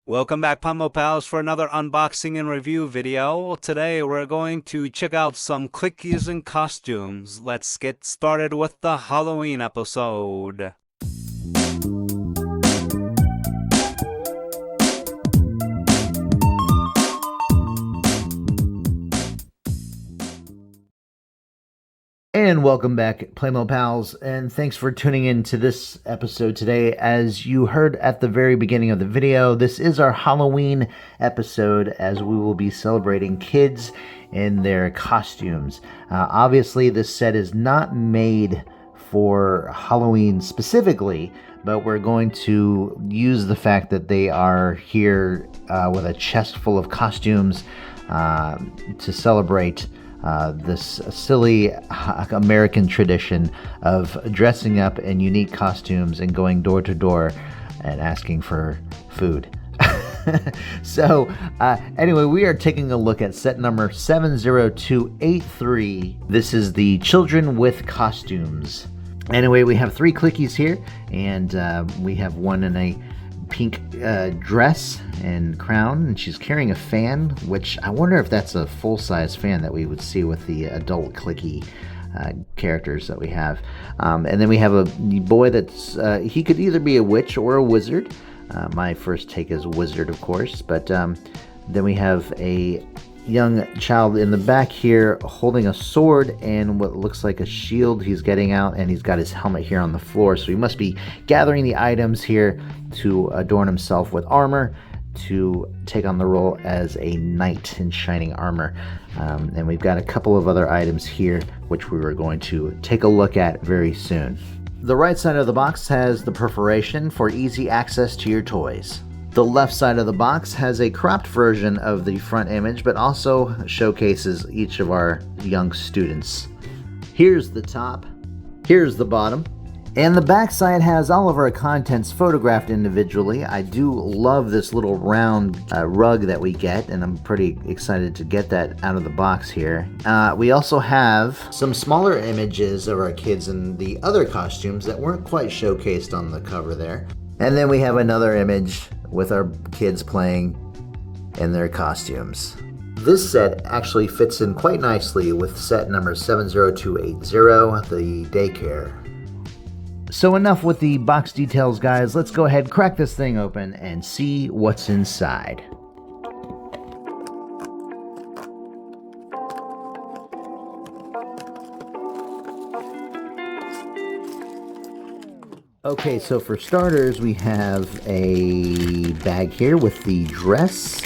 Welcome back, Playmobil Pals, for another unboxing and review video. Today we're going to check out some clickies and costumes. Let's get started with the Halloween episode. And welcome back, Playmobil Pals, and thanks for tuning in to this episode today. As you heard at the very beginning of the video, this is our Halloween episode as we will be celebrating kids in their costumes. Obviously, this set is not made for Halloween specifically, but we're going to use the fact that they are here with a chest full of costumes to celebrate this silly American tradition of dressing up in unique costumes and going door to door and asking for food. So anyway, we are taking a look at set number 70283. This is the Children with Costumes. Anyway, we have 3 clickies here, and we have one in a pink dress and crown, and she's carrying a fan, which I wonder if that's a full-size fan that we would see with the adult clicky characters that we have. And then we have a boy that's he could either be a witch or a wizard. My first take is wizard, of course, but then we have a young child in the back here holding a sword and what looks like a shield he's getting out, and he's got his helmet here on the floor, so he must be gathering the items here to adorn himself with armor to take on the role as a knight in shining armor. And we've got a couple of other items here which we were going to take a look at very soon. The right side of the box has the perforation for easy access to your toys. The left side of the box has a cropped version of the front image, but also showcases each of our young students. Here's the top, here's the bottom, and the back side has all of our contents photographed individually. I do love this little round rug that we get, and I'm pretty excited to get that out of the box here. We also have some smaller images of our kids in the other costumes that weren't quite showcased on the cover there. And then we have another image with our kids playing in their costumes. This set actually fits in quite nicely with set number 70280, the daycare. So enough with the box details, guys. Let's go ahead, crack this thing open, and see what's inside. Okay, so for starters, we have a bag here with the dress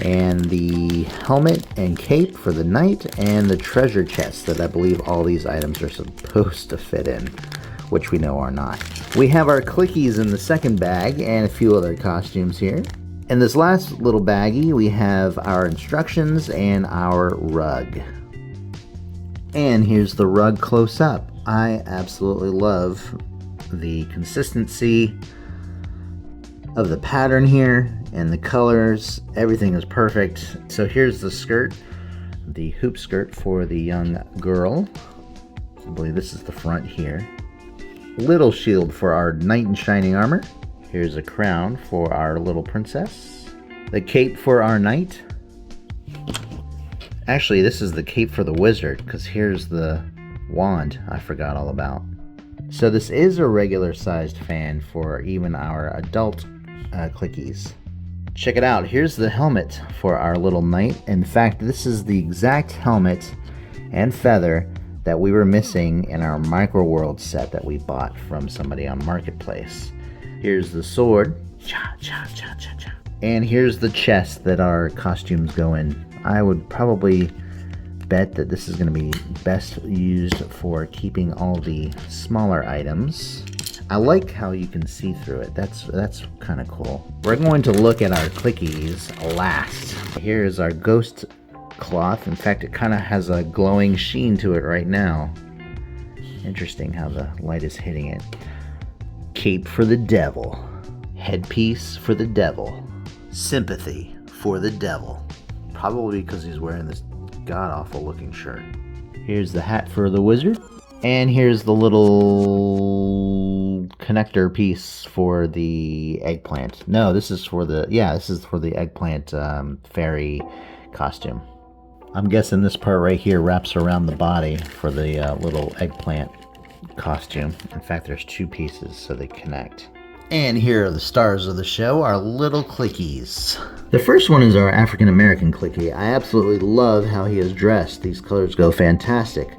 and the helmet and cape for the knight and the treasure chest that I believe all these items are supposed to fit in, which we know are not. We have our clickies in the second bag and a few other costumes here. In this last little baggie, we have our instructions and our rug. And here's the rug close up. I absolutely love the consistency of the pattern here and the colors. Everything is perfect. So here's the skirt, the hoop skirt for the young girl. I believe this is the front here. Little shield for our knight in shining armor. Here's a crown for our little princess. The cape for our knight. Actually, this is the cape for the wizard, because here's the wand I forgot all about. So this is a regular sized fan for even our adult clickies. Check it out. Here's the helmet for our little knight. In fact, this is the exact helmet and feather that we were missing in our Micro World set that we bought from somebody on Marketplace. Here's the sword. Cha, cha, cha, cha, cha. And here's the chest that our costumes go in. I would probably bet that this is going to be best used for keeping all the smaller items. I like how you can see through it. That's kind of cool. We're going to look at our clickies last. Here is our ghost cloth. In fact, it kind of has a glowing sheen to it right now. Interesting how the light is hitting it. Cape for the devil. Headpiece for the devil. Sympathy for the devil. Probably because he's wearing this god-awful looking shirt. Here's the hat for the wizard. And here's the little connector piece for the eggplant. No, this is for the, yeah, this is for the eggplant fairy costume. I'm guessing this part right here wraps around the body for the little eggplant costume. In fact, there's two pieces, so they connect. And here are the stars of the show, our little clickies. The first one is our African American clicky. I absolutely love how he is dressed. These colors go fantastic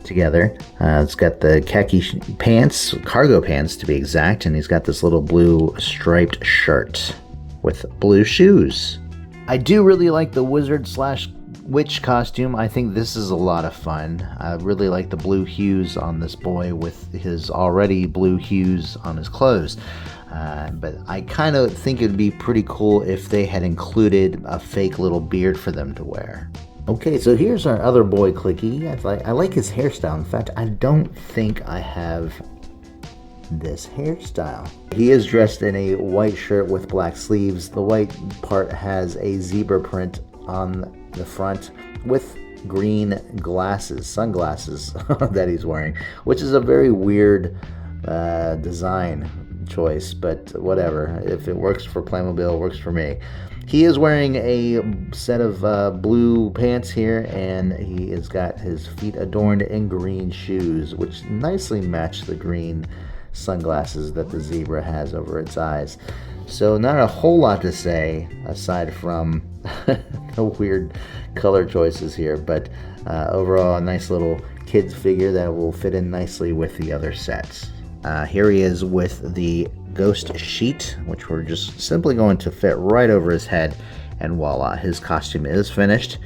together. It's got the khaki pants, cargo pants to be exact, and he's got this little blue striped shirt with blue shoes. I do really like the wizard slash witch costume. I think this is a lot of fun. I really like the blue hues on this boy with his already blue hues on his clothes. But I kind of think it'd be pretty cool if they had included a fake little beard for them to wear. Okay, so here's our other boy clicky. I like his hairstyle. In fact, I don't think I have this hairstyle. He is dressed in a white shirt with black sleeves. The white part has a zebra print on the front with green glasses, sunglasses that he's wearing, which is a very weird design choice, but whatever. If it works for Playmobil, it works for me. He is wearing a set of blue pants here, and he has got his feet adorned in green shoes, which nicely match the green sunglasses that the zebra has over its eyes. So not a whole lot to say aside from the weird color choices here, but overall a nice little kid's figure that will fit in nicely with the other sets. Here he is with the ghost sheet, which we're just simply going to fit right over his head, and voila, his costume is finished.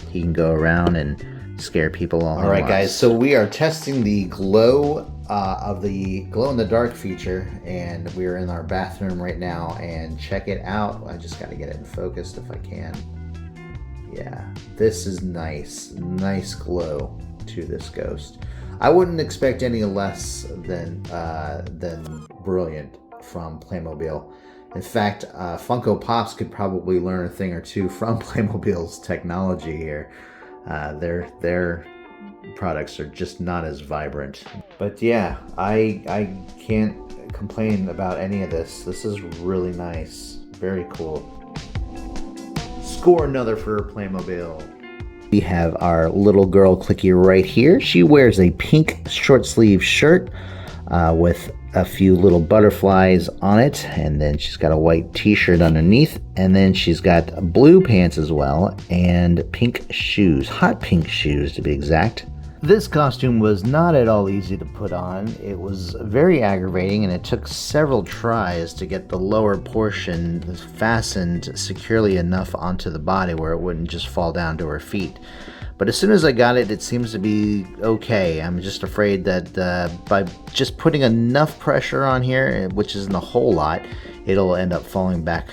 He can go around and scare people all right, guys, so we are testing the glow of the glow in the dark feature, and we're in our bathroom right now, and check it out. I just got to get it focused if I can. Yeah, this is nice glow to this ghost. I wouldn't expect any less than brilliant from Playmobil. In fact, Funko Pops could probably learn a thing or two from Playmobil's technology here. Their products are just not as vibrant. But yeah, I can't complain about any of this. This is really nice. Very cool. Score another for Playmobil. We have our little girl clicky right here. She wears a pink short sleeve shirt with a few little butterflies on it, and then she's got a white t-shirt underneath, and then she's got blue pants as well, and pink shoes, hot pink shoes to be exact. This costume was not at all easy to put on. It was very aggravating, and it took several tries to get the lower portion fastened securely enough onto the body where it wouldn't just fall down to her feet. But as soon as I got it, it seems to be okay. I'm just afraid that by just putting enough pressure on here, which isn't a whole lot, it'll end up falling back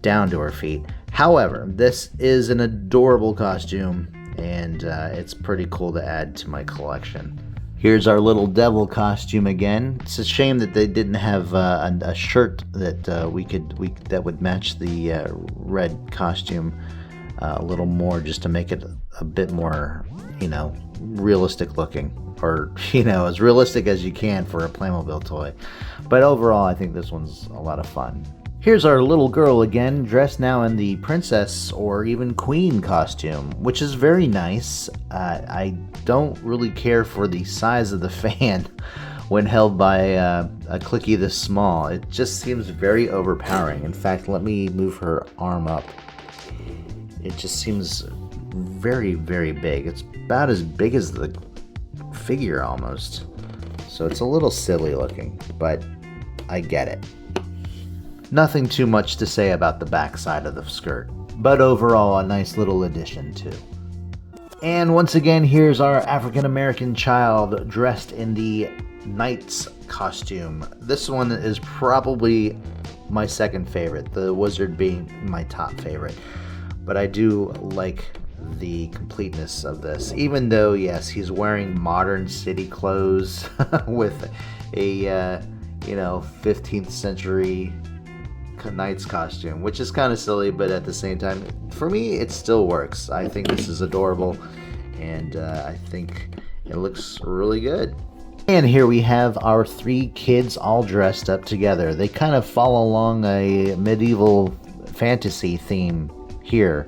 down to her feet. However, this is an adorable costume, and it's pretty cool to add to my collection. Here's our little devil costume again. It's a shame that they didn't have a shirt that that would match the red costume a little more, just to make it a bit more, realistic looking, or as realistic as you can for a Playmobil toy. But overall, I think this one's a lot of fun. Here's our little girl again, dressed now in the princess or even queen costume, which is very nice. I don't really care for the size of the fan when held by a clicky this small. It just seems very overpowering. In fact, let me move her arm up. It just seems very, very big. It's about as big as the figure almost. So it's a little silly looking, but I get it. Nothing too much to say about the back side of the skirt, but overall a nice little addition too. And once again, here's our African American child dressed in the knight's costume. This one is probably my second favorite, the wizard being my top favorite. But I do like the completeness of this, even though, yes, he's wearing modern city clothes with a 15th century knight's costume, which is kind of silly, but at the same time, for me, it still works. I think this is adorable, and I think it looks really good. And here we have our 3 kids all dressed up together. They kind of follow along a medieval fantasy theme here,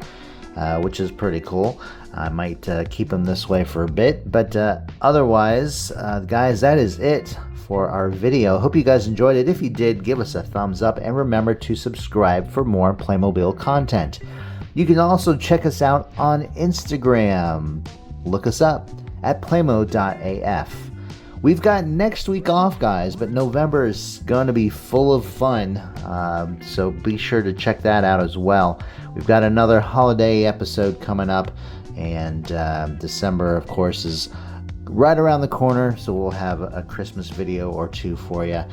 which is pretty cool. I might keep them this way for a bit, but otherwise, guys, that is it for our video. Hope you guys enjoyed it. If you did, give us a thumbs up and remember to subscribe for more Playmobil content. You can also check us out on Instagram. Look us up at playmo.af. We've got next week off, guys, but November is going to be full of fun, so be sure to check that out as well. We've got another holiday episode coming up, and December, of course, is right around the corner, so we'll have a Christmas video or 2 for you.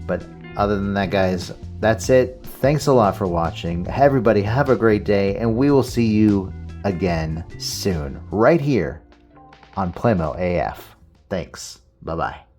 But other than that, guys, that's it. Thanks a lot for watching. Everybody have a great day, and we will see you again soon, right here on Playmo AF. Thanks. Bye-bye.